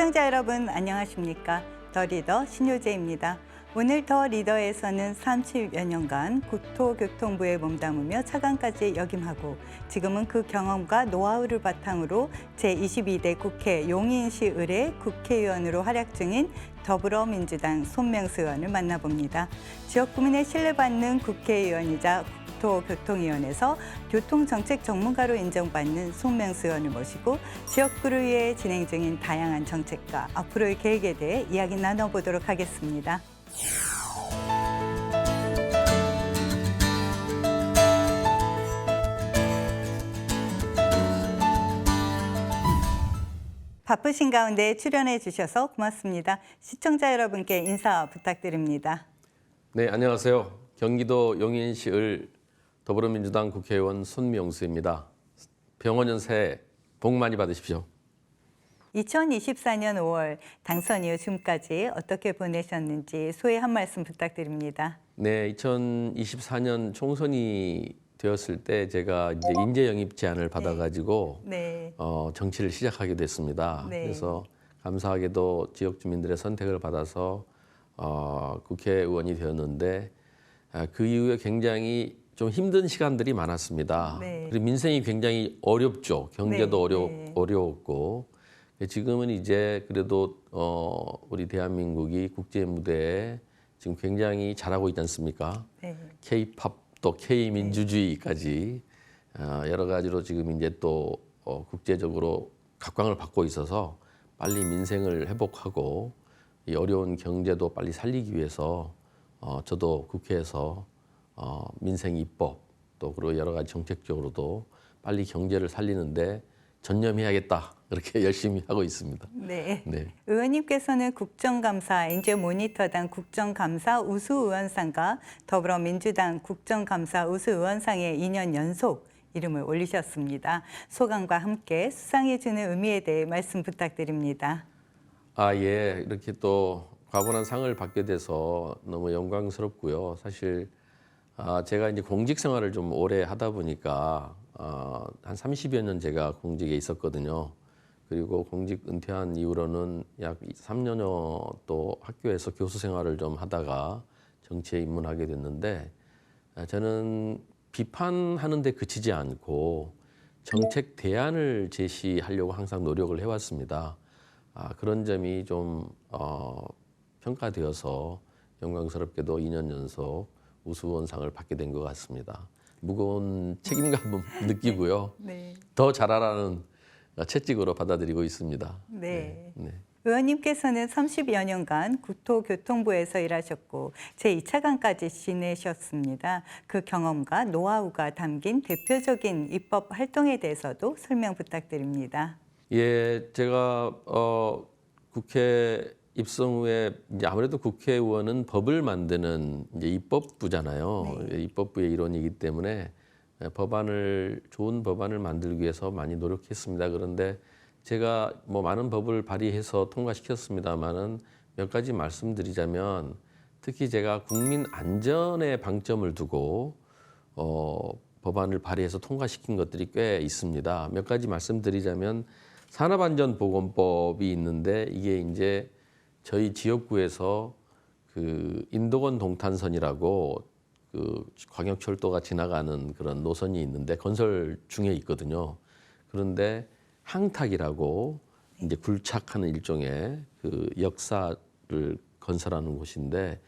시청자 여러분 안녕하십니까? 더 리더 신효재입니다. 오늘 더 리더에서는 30여 년간 국토교통부에 몸담으며 차관까지 역임하고 지금은 그 경험과 노하우를 바탕으로 제22대 국회 용인시 의회 국회의원으로 활약 중인 더불어민주당 손명수 의원을 만나봅니다. 지역 구민의 신뢰받는 국회의원이자 국토교통위원회에서 교통정책 전문가로 인정받는 손명수 의원을 모시고 지역구를 위해 진행 중인 다양한 정책과 앞으로의 계획에 대해 이야기 나눠보도록 하겠습니다. 바쁘신 가운데 출연해 주셔서 고맙습니다. 시청자 여러분께 인사 부탁드립니다. 네, 안녕하세요. 경기도 용인시을 더불어민주당 국회의원 손명수입니다. 병원연 새해 복 많이 받으십시오. 2024년 5월 당선 이후 지금까지 어떻게 보내셨는지 소회 한 말씀 부탁드립니다. 네, 2024년 총선이 되었을 때 제가 이제 인재 영입 제안을 받아가지고 네. 정치를 시작하게 됐습니다. 네. 그래서 감사하게도 지역 주민들의 선택을 받아서 국회의원이 되었는데 그 이후에 굉장히 좀 힘든 시간들이 많았습니다. 네. 그리고 민생이 굉장히 어렵죠. 경제도 네. 어려웠고 지금은 이제 그래도 우리 대한민국이 국제 무대에 지금 굉장히 잘하고 있지 않습니까? 네. K-팝 또 K-민주주의까지 여러 가지로 지금 이제 또 국제적으로 각광을 받고 있어서 빨리 민생을 회복하고 이 어려운 경제도 빨리 살리기 위해서 저도 국회에서 민생 입법 또 그리고 여러 가지 정책적으로도 빨리 경제를 살리는데 전념해야겠다 그렇게 열심히 하고 있습니다. 네. 네. 의원님께서는 국정감사 엔제 모니터당 국정감사 우수의원상과 더불어민주당 국정감사 우수의원상에 2년 연속 이름을 올리셨습니다. 소감과 함께 수상해주는 의미에 대해 말씀 부탁드립니다. 예. 이렇게 또 과분한 상을 받게 돼서 너무 영광스럽고요. 사실 제가 이제 공직 생활을 좀 오래 하다 보니까 한 30여 년 제가 공직에 있었거든요. 그리고 공직 은퇴한 이후로는 약 3년여 또 학교에서 교수 생활을 좀 하다가 정치에 입문하게 됐는데 저는 비판하는 데 그치지 않고 정책 대안을 제시하려고 항상 노력을 해왔습니다. 그런 점이 좀 평가되어서 영광스럽게도 2년 연속 우수의원상을 받게 된 것 같습니다. 무거운 책임감은 느끼고요. 네. 더 잘하라는 채찍으로 받아들이고 있습니다. 네. 네. 의원님께서는 30여 년간 국토교통부에서 일하셨고 제2차관까지 지내셨습니다. 그 경험과 노하우가 담긴 대표적인 입법 활동에 대해서도 설명 부탁드립니다. 예, 제가 국회 입성 후에 이제 아무래도 국회의원은 법을 만드는 이제 입법부잖아요. 네. 입법부의 일원이기 때문에 좋은 법안을 만들기 위해서 많이 노력했습니다. 그런데 제가 뭐 많은 법을 발의해서 통과시켰습니다만은 몇 가지 말씀드리자면 특히 제가 국민 안전에 방점을 두고 법안을 발의해서 통과시킨 것들이 꽤 있습니다. 몇 가지 말씀드리자면 산업안전보건법이 있는데 이게 이제 저희 지역구에서 그 인도건 동탄선이라고 그 광역철도가 지나가는 그런 노선이 있는데 건설 중에 있거든요. 그런데 항탁이라고 이제 굴착하는 일종의 그 역사를 건설하는 곳인데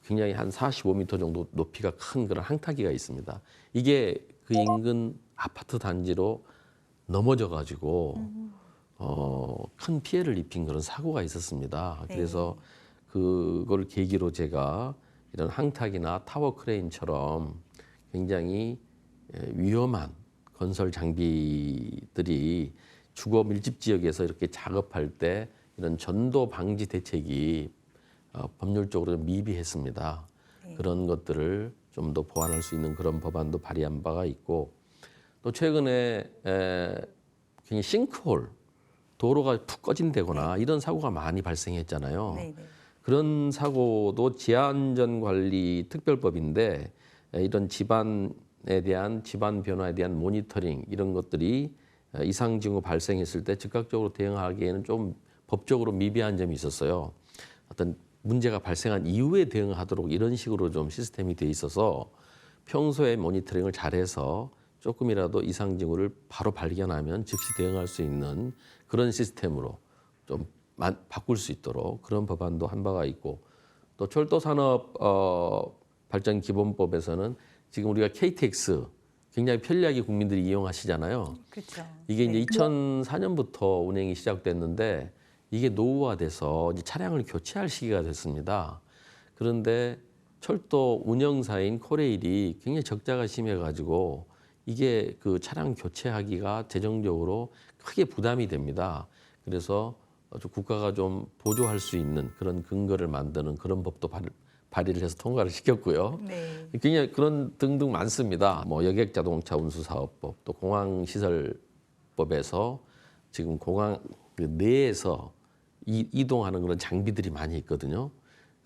굉장히 한 45m 정도 높이가 큰 그런 항탁이가 있습니다. 이게 그 인근 아파트 단지로 넘어져 가지고 큰 피해를 입힌 그런 사고가 있었습니다. 네. 그래서 그걸 계기로 제가 이런 항탁이나 타워 크레인처럼 굉장히 위험한 건설 장비들이 주거 밀집 지역에서 이렇게 작업할 때 이런 전도 방지 대책이 법률적으로 미비했습니다. 네. 그런 것들을 좀 더 보완할 수 있는 그런 법안도 발의한 바가 있고 또 최근에 굉장히 싱크홀 도로가 푹 꺼진다거나 이런 사고가 많이 발생했잖아요. 네. 네. 그런 사고도 지하안전관리 특별법인데 이런 집안 변화에 대한 모니터링 이런 것들이 이상 징후 발생했을 때 즉각적으로 대응하기에는 좀 법적으로 미비한 점이 있었어요. 어떤 문제가 발생한 이후에 대응하도록 이런 식으로 좀 시스템이 돼 있어서 평소에 모니터링을 잘해서 조금이라도 이상 징후를 바로 발견하면 즉시 대응할 수 있는 그런 시스템으로 좀 바꿀 수 있도록 그런 법안도 한 바가 있고, 또 철도산업 발전 기본법에서는 지금 우리가 KTX 굉장히 편리하게 국민들이 이용하시잖아요. 그렇죠. 이게 이제 2004년부터 운행이 시작됐는데 이게 노후화돼서 이제 차량을 교체할 시기가 됐습니다. 그런데 철도 운영사인 코레일이 굉장히 적자가 심해가지고 이게 그 차량 교체하기가 재정적으로 크게 부담이 됩니다. 그래서 국가가 좀 보조할 수 있는 그런 근거를 만드는 그런 법도 발의를 해서 통과를 시켰고요. 네. 굉장히 그런 등등 많습니다. 뭐 여객자동차 운수사업법, 또 공항시설법에서 지금 공항 내에서 이동하는 그런 장비들이 많이 있거든요.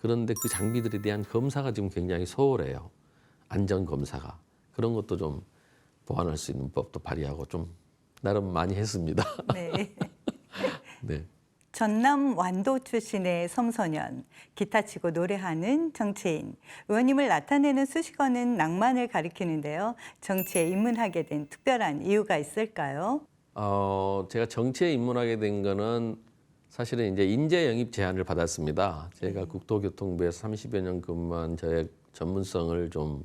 그런데 그 장비들에 대한 검사가 지금 굉장히 소홀해요. 안전 검사가. 그런 것도 좀 보완할 수 있는 법도 발의하고 좀 나름 많이 했습니다. 네. 네. 전남 완도 출신의 섬소년, 기타 치고 노래하는 정치인, 의원님을 나타내는 수식어는 낭만을 가리키는데요. 정치에 입문하게 된 특별한 이유가 있을까요? 제가 정치에 입문하게 된 거는 사실은 이제 인재 영입 제안을 받았습니다. 제가 국토교통부에서 30여 년 근무한 저의 전문성을 좀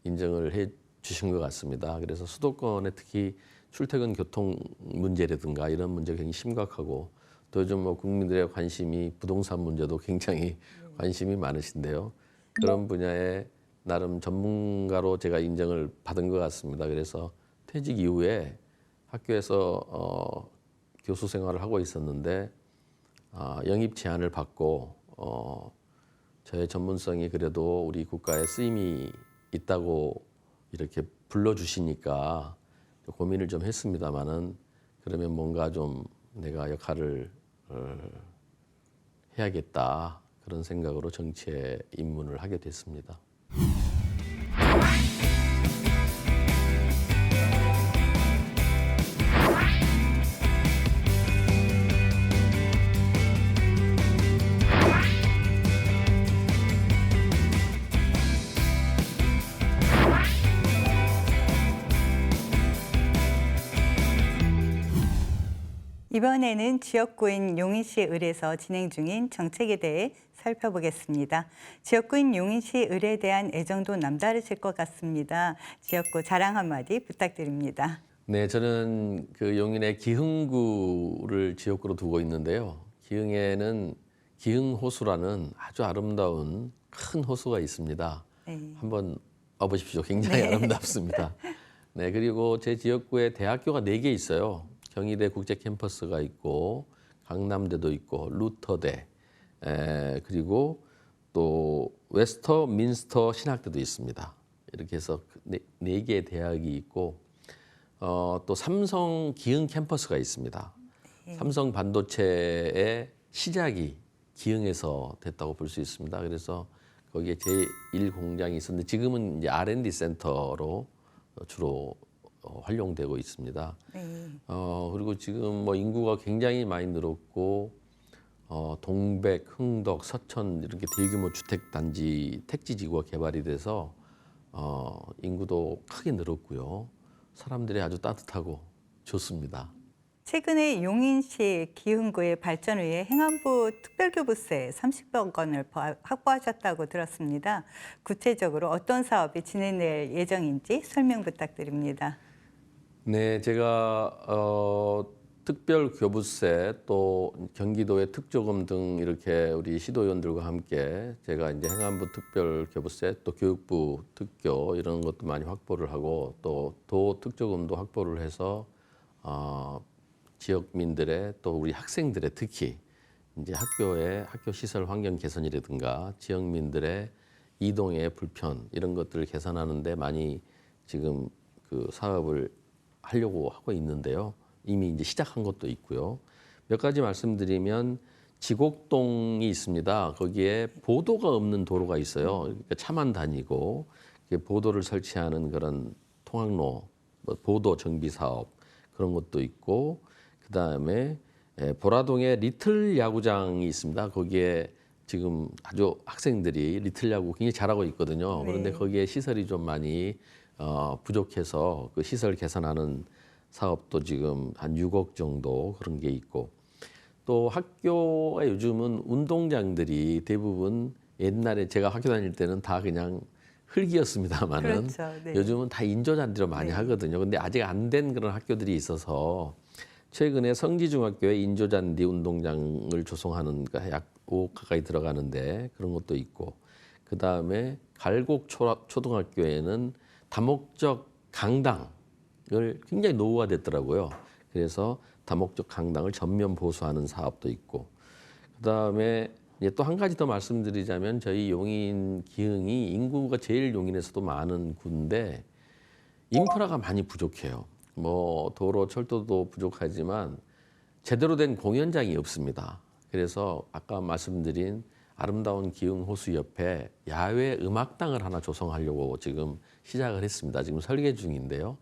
인정을 해 주신 것 같습니다. 그래서 수도권에 특히 출퇴근 교통 문제라든가 이런 문제가 굉장히 심각하고, 또 요즘 뭐 국민들의 관심이 부동산 문제도 굉장히 관심이 많으신데요. 그런 분야에 나름 전문가로 제가 인정을 받은 것 같습니다. 그래서 퇴직 이후에 학교에서 교수 생활을 하고 있었는데 영입 제안을 받고 저의 전문성이 그래도 우리 국가에 쓰임이 있다고 이렇게 불러주시니까 고민을 좀 했습니다마는, 그러면 뭔가 좀 내가 역할을 해야겠다 그런 생각으로 정치에 입문을 하게 됐습니다. 이번에는 지역구인 용인시 을에서 진행 중인 정책에 대해 살펴보겠습니다. 지역구인 용인시 을에 대한 애정도 남다르실 것 같습니다. 지역구 자랑 한마디 부탁드립니다. 네, 저는 그 용인의 기흥구를 지역구로 두고 있는데요. 기흥에는 기흥호수라는 아주 아름다운 큰 호수가 있습니다. 네. 한번 와보십시오. 굉장히 아름답습니다. 네, 그리고 제 지역구에 대학교가 4개 있어요. 경희대 국제 캠퍼스가 있고, 강남대도 있고, 루터대, 그리고 또 웨스터 민스터 신학대도 있습니다. 이렇게 해서 네 개의 대학이 있고, 또 삼성 기흥 캠퍼스가 있습니다. 삼성 반도체의 시작이 기흥에서 됐다고 볼 수 있습니다. 그래서 거기에 제1 공장이 있었는데 지금은 이제 R&D 센터로 주로 활용되고 있습니다. 네. 그리고 지금 뭐 인구가 굉장히 많이 늘었고, 동백, 흥덕, 서천 이렇게 대규모 주택 단지 택지 지구가 개발이 돼서 인구도 크게 늘었고요. 사람들이 아주 따뜻하고 좋습니다. 최근에 용인시 기흥구의 발전을 위해 행안부 특별교부세 30억 원을 확보하셨다고 들었습니다. 구체적으로 어떤 사업이 진행될 예정인지 설명 부탁드립니다. 네, 제가 특별 교부세 또 경기도의 특조금 등 이렇게 우리 시도의원들과 함께 제가 이제 행안부 특별 교부세 또 교육부 특교 이런 것도 많이 확보를 하고, 또 도 특조금도 확보를 해서 지역민들의 또 우리 학생들의 특히 이제 학교 시설 환경 개선이라든가 지역민들의 이동의 불편 이런 것들을 개선하는데 많이 지금 그 사업을 하려고 하고 있는데요. 이미 이제 시작한 것도 있고요. 몇 가지 말씀드리면 지곡동이 있습니다. 거기에 보도가 없는 도로가 있어요. 그러니까 차만 다니고 보도를 설치하는 그런 통학로, 보도 정비 사업 그런 것도 있고, 그 다음에 보라동에 리틀 야구장이 있습니다. 거기에 지금 아주 학생들이 리틀 야구 굉장히 잘하고 있거든요. 그런데 네. 거기에 시설이 좀 많이 부족해서 그 시설 개선하는 사업도 지금 한 6억 정도 그런 게 있고, 또 학교가 요즘은 운동장들이 대부분 옛날에 제가 학교 다닐 때는 다 그냥 흙이었습니다만은 그렇죠. 네. 요즘은 다 인조잔디로 많이 네. 하거든요. 근데 아직 안 된 그런 학교들이 있어서 최근에 성지중학교에 인조잔디 운동장을 조성하는 약 5억 가까이 들어가는데 그런 것도 있고, 그 다음에 갈곡 초등학교에는 다목적 강당을 굉장히 노후화됐더라고요. 그래서 다목적 강당을 전면 보수하는 사업도 있고, 그 다음에 또 한 가지 더 말씀드리자면 저희 용인 기흥이 인구가 제일 용인에서도 많은 구인데 인프라가 많이 부족해요. 뭐 도로, 철도도 부족하지만 제대로 된 공연장이 없습니다. 그래서 아까 말씀드린 아름다운 기흥 호수 옆에 야외 음악당을 하나 조성하려고 지금 시작을 했습니다. 지금 설계 중인데요.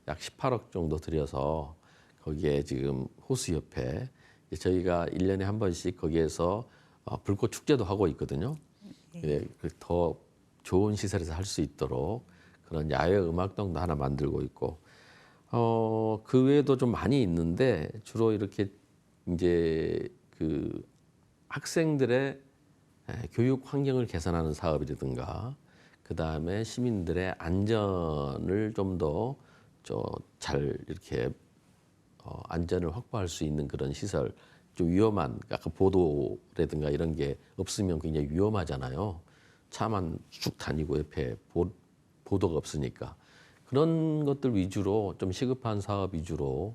약 18억 정도 들여서 거기에 지금 호수 옆에 저희가 1년에 한 번씩 거기에서 불꽃 축제도 하고 있거든요. 더 좋은 시설에서 할 수 있도록 그런 야외 음악당도 하나 만들고 있고, 그 외에도 좀 많이 있는데 주로 이렇게 이제 그 학생들의 교육 환경을 개선하는 사업이라든가, 그 다음에 시민들의 안전을 좀 더 잘 이렇게 안전을 확보할 수 있는 그런 시설, 좀 위험한 아까 보도라든가 이런 게 없으면 굉장히 위험하잖아요. 차만 쭉 다니고 옆에 보도가 없으니까 그런 것들 위주로 좀 시급한 사업 위주로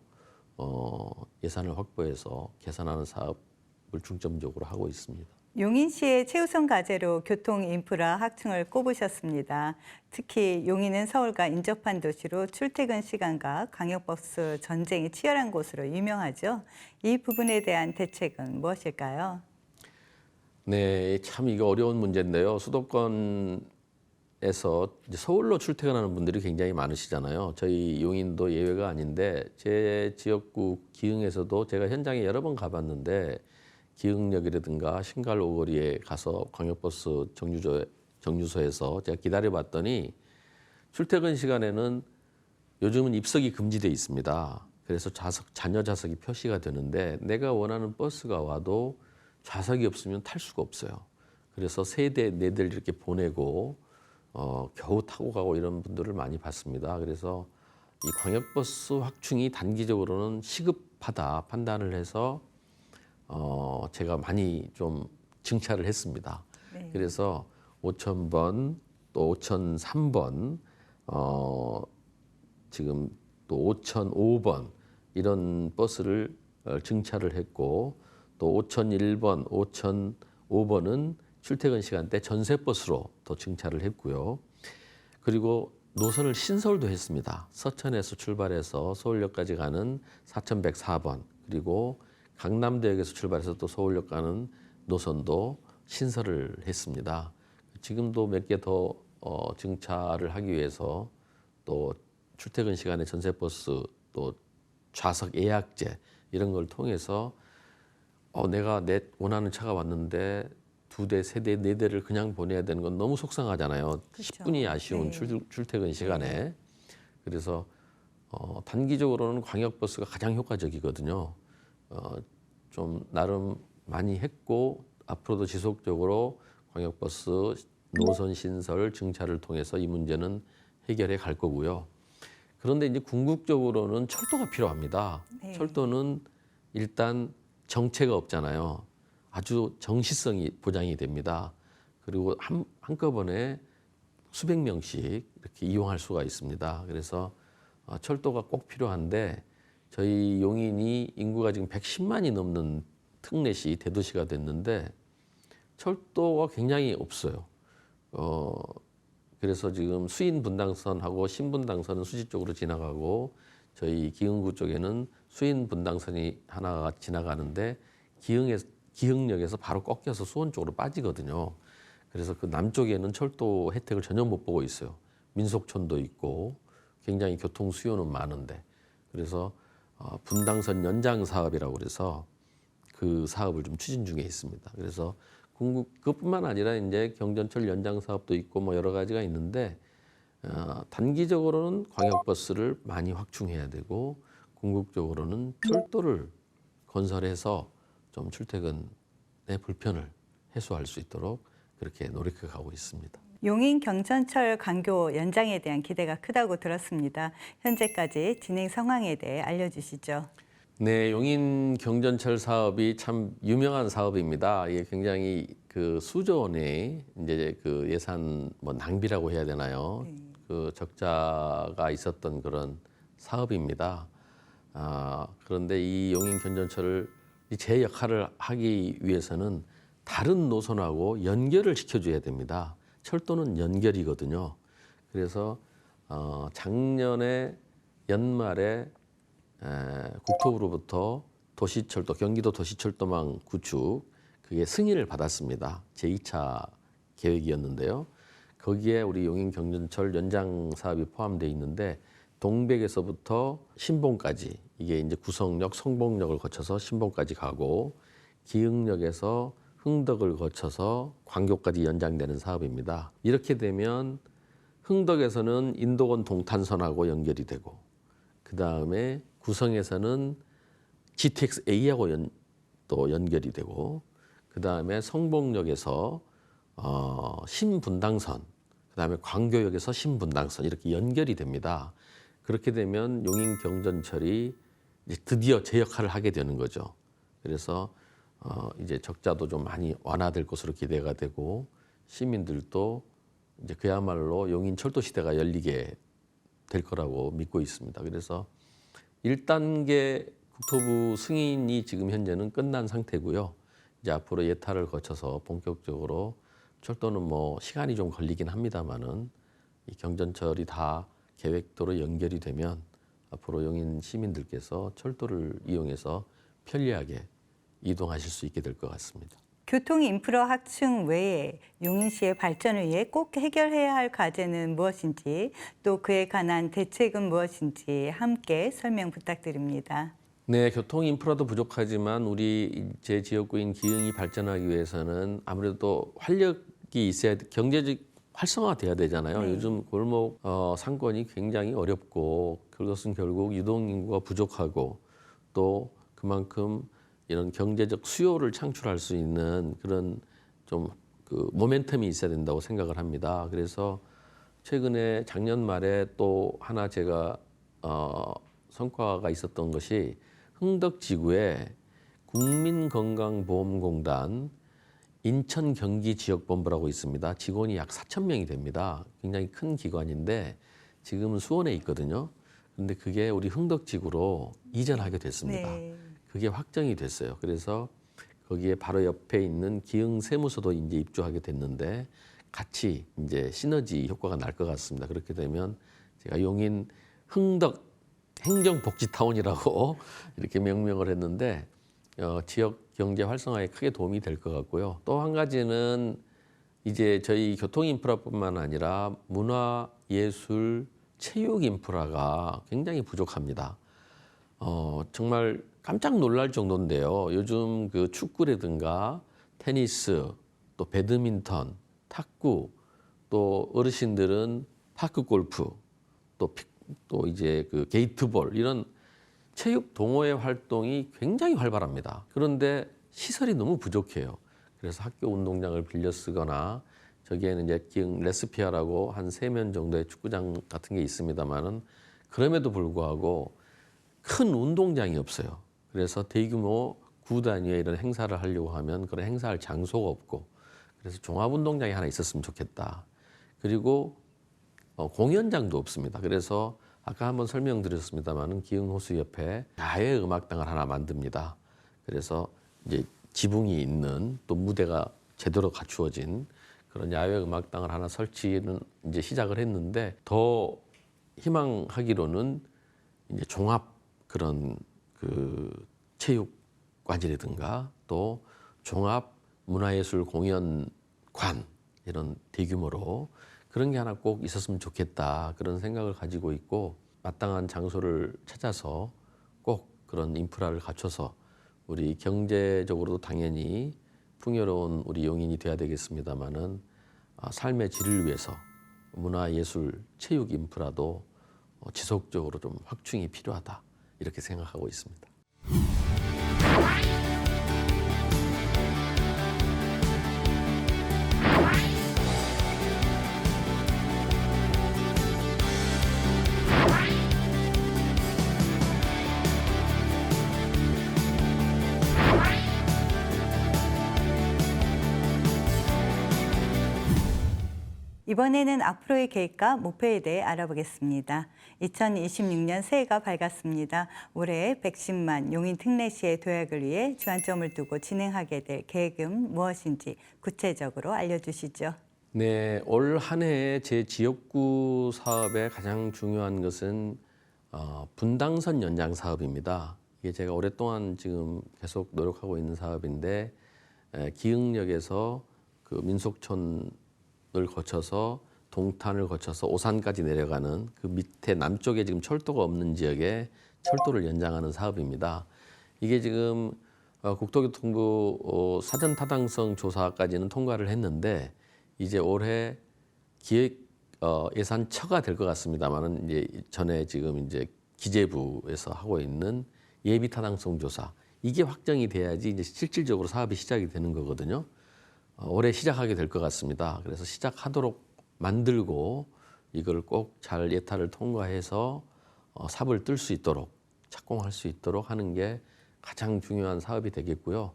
예산을 확보해서 개선하는 사업을 중점적으로 하고 있습니다. 용인시의 최우선 과제로 교통 인프라 확충을 꼽으셨습니다. 특히 용인은 서울과 인접한 도시로 출퇴근 시간과 광역버스 전쟁이 치열한 곳으로 유명하죠. 이 부분에 대한 대책은 무엇일까요? 네, 참 이거 어려운 문제인데요. 수도권에서 이제 서울로 출퇴근하는 분들이 굉장히 많으시잖아요. 저희 용인도 예외가 아닌데 제 지역구 기흥에서도 제가 현장에 여러 번 가봤는데 기흥역이라든가 신갈 오거리에 가서 광역버스 정류소에서 제가 기다려봤더니 출퇴근 시간에는 요즘은 입석이 금지돼 있습니다. 그래서 잔여 좌석이 표시가 되는데 내가 원하는 버스가 와도 좌석이 없으면 탈 수가 없어요. 그래서 세 대, 네 대를 이렇게 보내고 겨우 타고 가고 이런 분들을 많이 봤습니다. 그래서 이 광역버스 확충이 단기적으로는 시급하다 판단을 해서 제가 많이 좀 증차를 했습니다. 네. 그래서 5000번 또 5003번 지금 또 5005번 이런 버스를 증차를 했고, 또 5001번, 5005번은 출퇴근 시간대 전세버스로 또 증차를 했고요. 그리고 노선을 신설도 했습니다. 서천에서 출발해서 서울역까지 가는 4104번, 그리고 강남대역에서 출발해서 또 서울역 가는 노선도 신설을 했습니다. 지금도 몇 개 더 증차를 하기 위해서 또 출퇴근 시간에 전세버스 또 좌석 예약제 이런 걸 통해서 내가 내 원하는 차가 왔는데 두 대, 세 대, 네 대를 그냥 보내야 되는 건 너무 속상하잖아요. 그렇죠. 10분이 아쉬운 네. 출퇴근 시간에. 그래서 단기적으로는 광역버스가 가장 효과적이거든요. 좀 나름 많이 했고 앞으로도 지속적으로 광역버스 노선 신설 증차를 통해서 이 문제는 해결해 갈 거고요. 그런데 이제 궁극적으로는 철도가 필요합니다. 네. 철도는 일단 정체가 없잖아요. 아주 정시성이 보장이 됩니다. 그리고 한꺼번에 수백 명씩 이렇게 이용할 수가 있습니다. 그래서 철도가 꼭 필요한데 저희 용인이 인구가 지금 110만이 넘는 특례시 대도시가 됐는데 철도가 굉장히 없어요. 그래서 지금 수인 분당선하고 신분당선은 수지 쪽으로 지나가고 저희 기흥구 쪽에는 수인 분당선이 하나가 지나가는데 기흥역에서 바로 꺾여서 수원 쪽으로 빠지거든요. 그래서 그 남쪽에는 철도 혜택을 전혀 못 보고 있어요. 민속촌도 있고 굉장히 교통 수요는 많은데, 그래서 분당선 연장 사업이라고 그래서 그 사업을 좀 추진 중에 있습니다. 그래서 그뿐만 아니라 이제 경전철 연장 사업도 있고 뭐 여러 가지가 있는데 단기적으로는 광역버스를 많이 확충해야 되고 궁극적으로는 철도를 건설해서 좀 출퇴근의 불편을 해소할 수 있도록 그렇게 노력해 가고 있습니다. 용인 경전철 광교 연장에 대한 기대가 크다고 들었습니다. 현재까지 진행 상황에 대해 알려주시죠. 네, 용인 경전철 사업이 참 유명한 사업입니다. 이게 굉장히 그 수조 원의 이제 그 예산 뭐 낭비라고 해야 되나요? 그 적자가 있었던 그런 사업입니다. 그런데 이 용인 경전철을 제 역할을 하기 위해서는 다른 노선하고 연결을 시켜줘야 됩니다. 철도는 연결이거든요. 그래서 작년에 연말에 국토부로부터 도시철도, 경기도 도시철도망 구축 그게 승인을 받았습니다. 제2차 계획이었는데요. 거기에 우리 용인 경전철 연장 사업이 포함되어 있는데 동백에서부터 신봉까지 이게 이제 구성역, 성봉역을 거쳐서 신봉까지 가고 기흥역에서 흥덕을 거쳐서 광교까지 연장되는 사업입니다. 이렇게 되면 흥덕에서는 인도원 동탄선하고 연결이 되고 그 다음에 구성에서는 GTX-A하고 또 연결이 되고 그 다음에 성봉역에서 신분당선, 그 다음에 광교역에서 신분당선 이렇게 연결이 됩니다. 그렇게 되면 용인 경전철이 이제 드디어 제 역할을 하게 되는 거죠. 그래서 이제 적자도 좀 많이 완화될 것으로 기대가 되고 시민들도 이제 그야말로 용인 철도 시대가 열리게 될 거라고 믿고 있습니다. 그래서 1단계 국토부 승인이 지금 현재는 끝난 상태고요. 이제 앞으로 예타를 거쳐서 본격적으로 철도는 뭐 시간이 좀 걸리긴 합니다만은 이 경전철이 다 계획도로 연결이 되면 앞으로 용인 시민들께서 철도를 이용해서 편리하게 이동하실 수 있게 될 것 같습니다. 교통 인프라 확충 외에 용인시의 발전을 위해 꼭 해결해야 할 과제는 무엇인지 또 그에 관한 대책은 무엇인지 함께 설명 부탁드립니다. 네, 교통 인프라도 부족하지만 우리 제 지역구인 기흥이 발전하기 위해서는 아무래도 활력이 있어야 경제적 활성화가 돼야 되잖아요. 네. 요즘 골목 상권이 굉장히 어렵고 그것은 결국 유동인구가 부족하고 또 그만큼 이런 경제적 수요를 창출할 수 있는 그런 좀 그 모멘텀이 있어야 된다고 생각을 합니다. 그래서 최근에 작년 말에 또 하나 제가 성과가 있었던 것이 흥덕지구에 국민건강보험공단 인천 경기 지역본부라고 있습니다. 직원이 약 4,000명이 됩니다. 굉장히 큰 기관인데 지금은 수원에 있거든요. 근데 그게 우리 흥덕지구로 이전하게 됐습니다. 네. 그게 확정이 됐어요. 그래서 거기에 바로 옆에 있는 기흥 세무서도 이제 입주하게 됐는데 같이 이제 시너지 효과가 날 것 같습니다. 그렇게 되면 제가 용인 흥덕 행정복지타운이라고 이렇게 명명을 했는데 지역 경제 활성화에 크게 도움이 될 것 같고요. 또 한 가지는 이제 저희 교통 인프라뿐만 아니라 문화, 예술, 체육 인프라가 굉장히 부족합니다. 정말 깜짝 놀랄 정도인데요. 요즘 그 축구라든가 테니스, 또 배드민턴, 탁구, 또 어르신들은 파크 골프, 또 이제 그 게이트볼 이런 체육 동호회 활동이 굉장히 활발합니다. 그런데 시설이 너무 부족해요. 그래서 학교 운동장을 빌려 쓰거나 저기에는 이제 기흥 레스피아라고 한 3면 정도의 축구장 같은 게 있습니다만은 그럼에도 불구하고 큰 운동장이 없어요. 그래서 대규모 구 단위의 이런 행사를 하려고 하면 그런 행사할 장소가 없고 그래서 종합운동장이 하나 있었으면 좋겠다. 그리고 공연장도 없습니다. 그래서 아까 한번 설명드렸습니다만은 기흥호수 옆에 야외 음악당을 하나 만듭니다. 그래서 이제 지붕이 있는 또 무대가 제대로 갖추어진 그런 야외 음악당을 하나 설치는 이제 시작을 했는데 더 희망하기로는 이제 종합 그런 그 체육관이라든가 또 종합 문화예술 공연관 이런 대규모로 그런 게 하나 꼭 있었으면 좋겠다 그런 생각을 가지고 있고 마땅한 장소를 찾아서 꼭 그런 인프라를 갖춰서 우리 경제적으로도 당연히 풍요로운 우리 용인이 돼야 되겠습니다마는 삶의 질을 위해서 문화, 예술, 체육 인프라도 지속적으로 좀 확충이 필요하다 이렇게 생각하고 있습니다. 이번에는 앞으로의 계획과 목표에 대해 알아보겠습니다. 2026년 새해가 밝았습니다. 올해 110만 용인 특례시의 도약을 위해 주안점을 두고 진행하게 될 계획은 무엇인지 구체적으로 알려주시죠. 네, 올 한 해에 제 지역구 사업의 가장 중요한 것은 분당선 연장 사업입니다. 이게 제가 오랫동안 지금 계속 노력하고 있는 사업인데 기흥역에서 그 민속촌을 거쳐서 동탄을 거쳐서 오산까지 내려가는 그 밑에 남쪽에 지금 철도가 없는 지역에 철도를 연장하는 사업입니다. 이게 지금 국토교통부 사전 타당성 조사까지는 통과를 했는데 이제 올해 기획 예산처가 될 것 같습니다만은 이제 전에 지금 이제 기재부에서 하고 있는 예비 타당성 조사 이게 확정이 돼야지 이제 실질적으로 사업이 시작이 되는 거거든요. 올해 시작하게 될 것 같습니다. 그래서 시작하도록 만들고 이걸 꼭 잘 예타를 통과해서 삽을 뜰 수 있도록 착공할 수 있도록 하는 게 가장 중요한 사업이 되겠고요.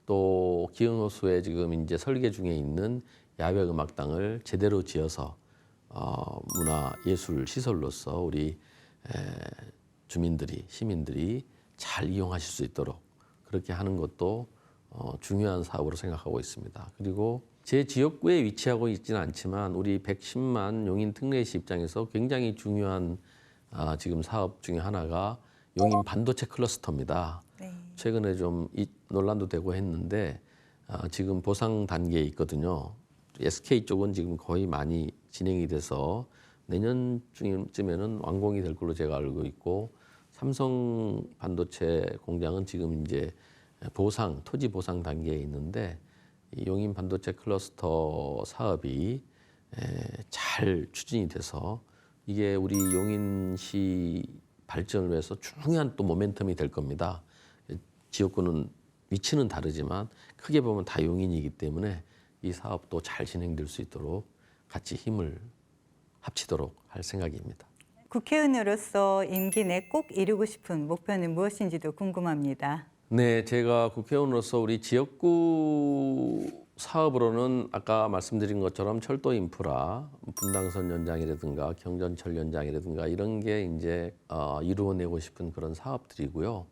또 기흥호수에 지금 이제 설계 중에 있는 야외 음악당을 제대로 지어서 문화 예술 시설로서 우리 주민들이 시민들이 잘 이용하실 수 있도록 그렇게 하는 것도 중요한 사업으로 생각하고 있습니다. 그리고 제 지역구에 위치하고 있지는 않지만 우리 110만 용인 특례시 입장에서 굉장히 중요한 지금 사업 중에 하나가 용인 반도체 클러스터입니다. 네. 최근에 최근에 좀 논란도 되고 했는데 지금 보상 단계에 있거든요. SK 쪽은 지금 거의 많이 진행이 돼서 내년쯤에는 완공이 될 걸로 제가 알고 있고 삼성 반도체 공장은 지금 이제 토지 보상 단계에 있는데 이 용인 반도체 클러스터 사업이 잘 추진이 돼서 이게 우리 용인시 발전을 위해서 중요한 또 모멘텀이 될 겁니다. 지역구는 위치는 다르지만 크게 보면 다 용인이기 때문에 이 사업도 잘 진행될 수 있도록 같이 힘을 합치도록 할 생각입니다. 국회의원으로서 임기 내 꼭 이루고 싶은 목표는 무엇인지도 궁금합니다. 네, 제가 국회의원으로서 우리 지역구 사업으로는 아까 말씀드린 것처럼 철도 인프라, 분당선 연장이라든가 경전철 연장이라든가 이런 게 이제 이루어내고 싶은 그런 사업들이고요.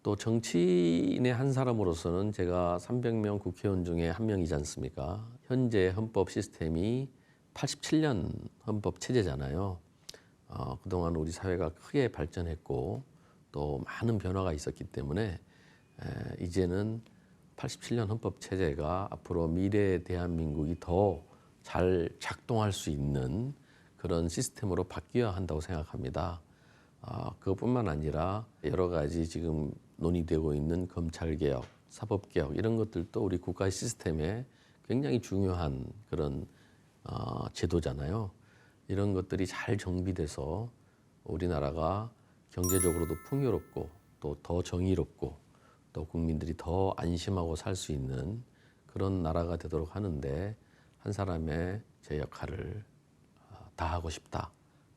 또 정치인의 한 사람으로서는 제가 300명 국회의원 중에 한 명이지 않습니까? 현재 헌법 시스템이 87년 헌법 체제잖아요. 그동안 우리 사회가 크게 발전했고 또 많은 변화가 있었기 때문에 이제는 87년 헌법 체제가 앞으로 미래의 대한민국이 더 잘 작동할 수 있는 그런 시스템으로 바뀌어야 한다고 생각합니다. 그것뿐만 아니라 여러 가지 지금 논의되고 있는 검찰개혁, 사법개혁 이런 것들도 우리 국가 시스템에 굉장히 중요한 그런 제도잖아요. 이런 것들이 잘 정비돼서 우리나라가 경제적으로도 풍요롭고 또 더 정의롭고 또 국민들이 더 안심하고 살 수 있는 그런 나라가 되도록 하는데 한 사람의 제 역할을 다하고 싶다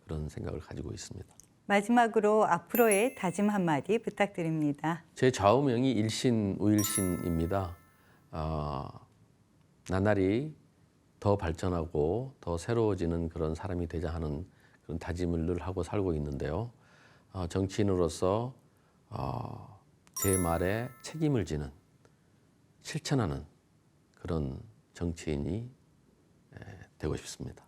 그런 생각을 가지고 있습니다. 마지막으로 앞으로의 다짐 한마디 부탁드립니다. 제 좌우명이 일신 우일신입니다. 나날이 더 발전하고 더 새로워지는 그런 사람이 되자 하는 그런 다짐을 늘 하고 살고 있는데요. 정치인으로서 제 말에 책임을 지는 실천하는 그런 정치인이 되고 싶습니다.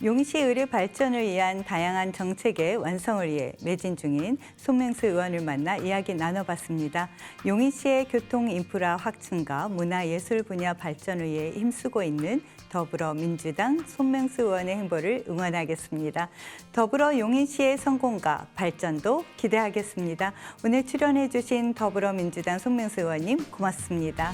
용인시 의료 발전을 위한 다양한 정책의 완성을 위해 매진 중인 손명수 의원을 만나 이야기 나눠봤습니다. 용인시의 교통 인프라 확충과 문화예술 분야 발전을 위해 힘쓰고 있는 더불어민주당 손명수 의원의 행보를 응원하겠습니다. 더불어 용인시의 성공과 발전도 기대하겠습니다. 오늘 출연해 주신 더불어민주당 손명수 의원님 고맙습니다.